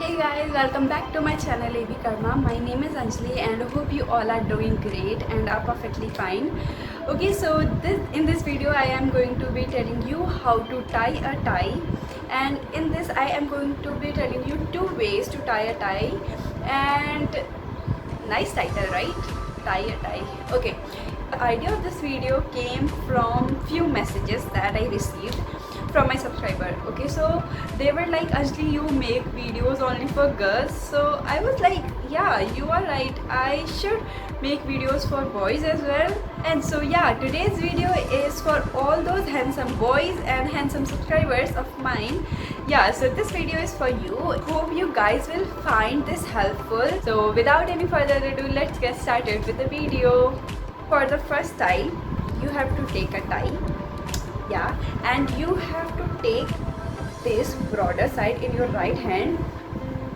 Hey guys, welcome back to my channel AB Karma. My name is Anjali and I hope you all are doing great and are perfectly fine. Okay, so in this video I am going to be telling you how to tie a tie, and in this I am going to be telling you two ways to tie a tie. And nice title, right? Tie a tie. Okay, the idea of this video came from few messages that I received from my subscriber. Okay, so they were like, Anjali, you make videos only for girls. So I was like, yeah, you are right, I should make videos for boys as well. And so yeah, today's video is for all those handsome boys and handsome subscribers of mine. Yeah, so this video is for you. Hope you guys will find this helpful. So without any further ado, let's get started with the video. For the first tie, you have to take a tie. Yeah, and you have to take this broader side in your right hand,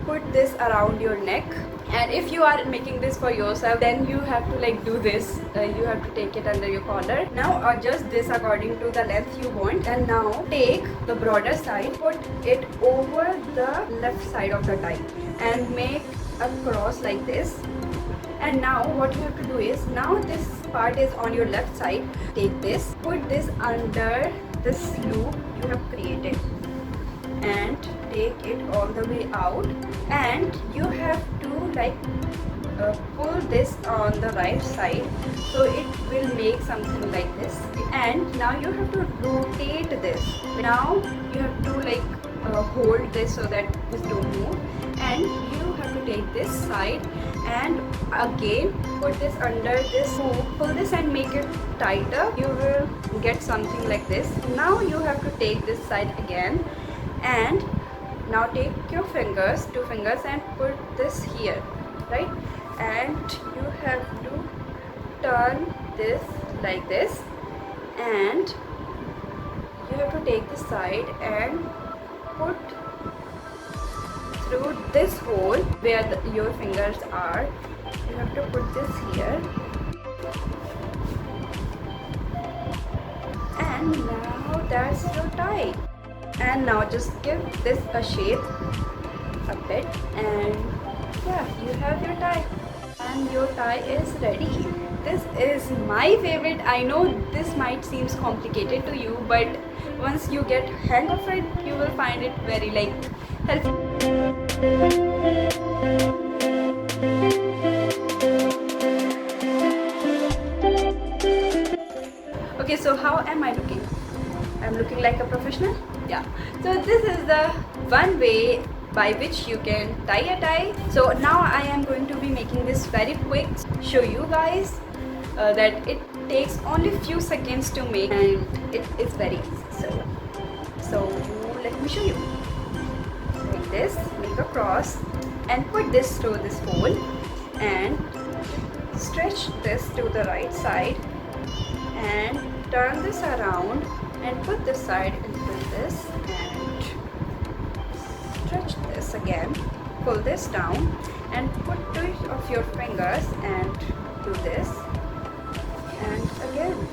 put this around your neck, and if you are making this for yourself, then you have to like do this. You have to take it under your collar. Now adjust this according to the length you want, and now take the broader side, put it over the left side of the tie and make a cross like this. And now what you have to do is, now this part is on your left side, take this, put this under this loop you have created and take it all the way out, and you have to like pull this on the right side, so it will make something like this. And now you have to rotate this. Now you have to like hold this so that this don't move, and you have to take this side and again put this under this hook, pull this and make it tighter. You will get something like this. Now you have to take this side again, and now take your fingers, two fingers, and put this here, right? And you have to turn this like this, and you have to take this side and put through this hole where your fingers are. You have to put this here, and now that's your tie. And now just give this a shape a bit, and yeah, you have your tie, and your tie is ready. This is my favorite. I know this might seem complicated to you, but once you get hang of it, you will find it very like helpful. Okay, so how am I looking? I'm looking like a professional? Yeah. So this is the one way by which you can tie a tie. So now I am going to be making this very quick, show you guys that it takes only few seconds to make, and it is very easy. So let me show you. Like this, make a cross and put this through this hole and stretch this to the right side and turn this around and put this side into this and stretch this again, pull this down and put two of your fingers and do this, and again,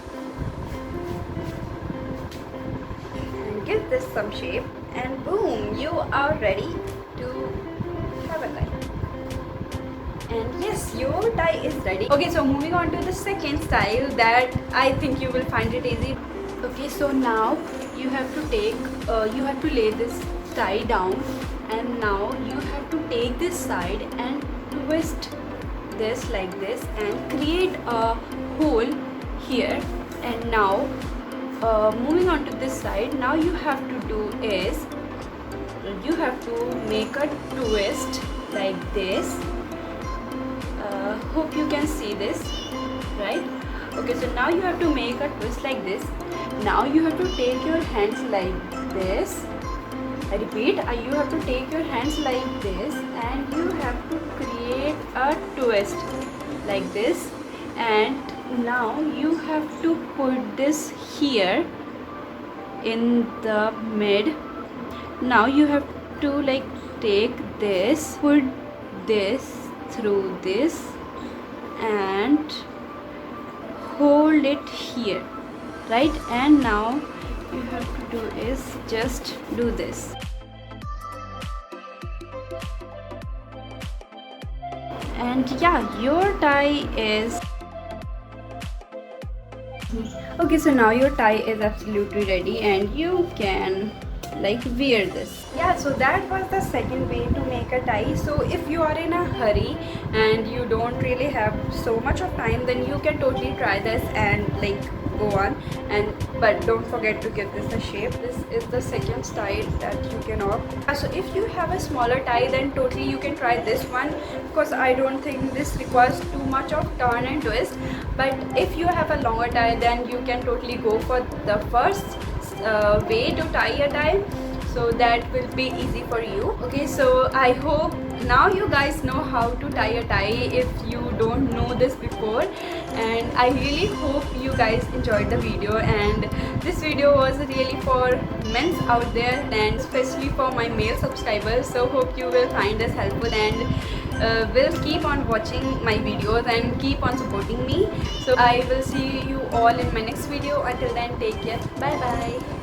and give this some shape, and boom, you are ready to have a tie. And yes, your tie is ready. Okay, so moving on to the second style that I think you will find it easy. Okay, so now you have to take you have to lay this tie down, and now you have to take this side and twist this like this and create a hole here. And now moving on to this side, now you have to do is, you have to make a twist like this. Hope you can see this, right? Okay, so now you have to make a twist like this. Now you have to take your hands like this. I repeat, you have to take your hands like this, and you have to create a twist like this. And now you have to put this here in the mid. Now you have to like take this, put this through this and hold it here, right? And now you have to do is just do this. And yeah, your tie is okay. So now your tie is absolutely ready and you can like wear this. Yeah, so that was the second way to make a tie. So if you are in a hurry and you don't really have so much of time, then you can totally try this and like go on. And but don't forget to give this a shape. This is the second style that you can opt. So if you have a smaller tie, then totally you can try this one, because I don't think this requires too much of turn and twist. But if you have a longer tie, then you can totally go for the first way to tie a tie, so that will be easy for you. Okay, so I hope now you guys know how to tie a tie if you don't know this before. And I really hope you guys enjoyed the video, and this video was really for men out there and especially for my male subscribers. So hope you will find this helpful and will keep on watching my videos and keep on supporting me. So I will see you all in my next video. Until then, take care. Bye bye.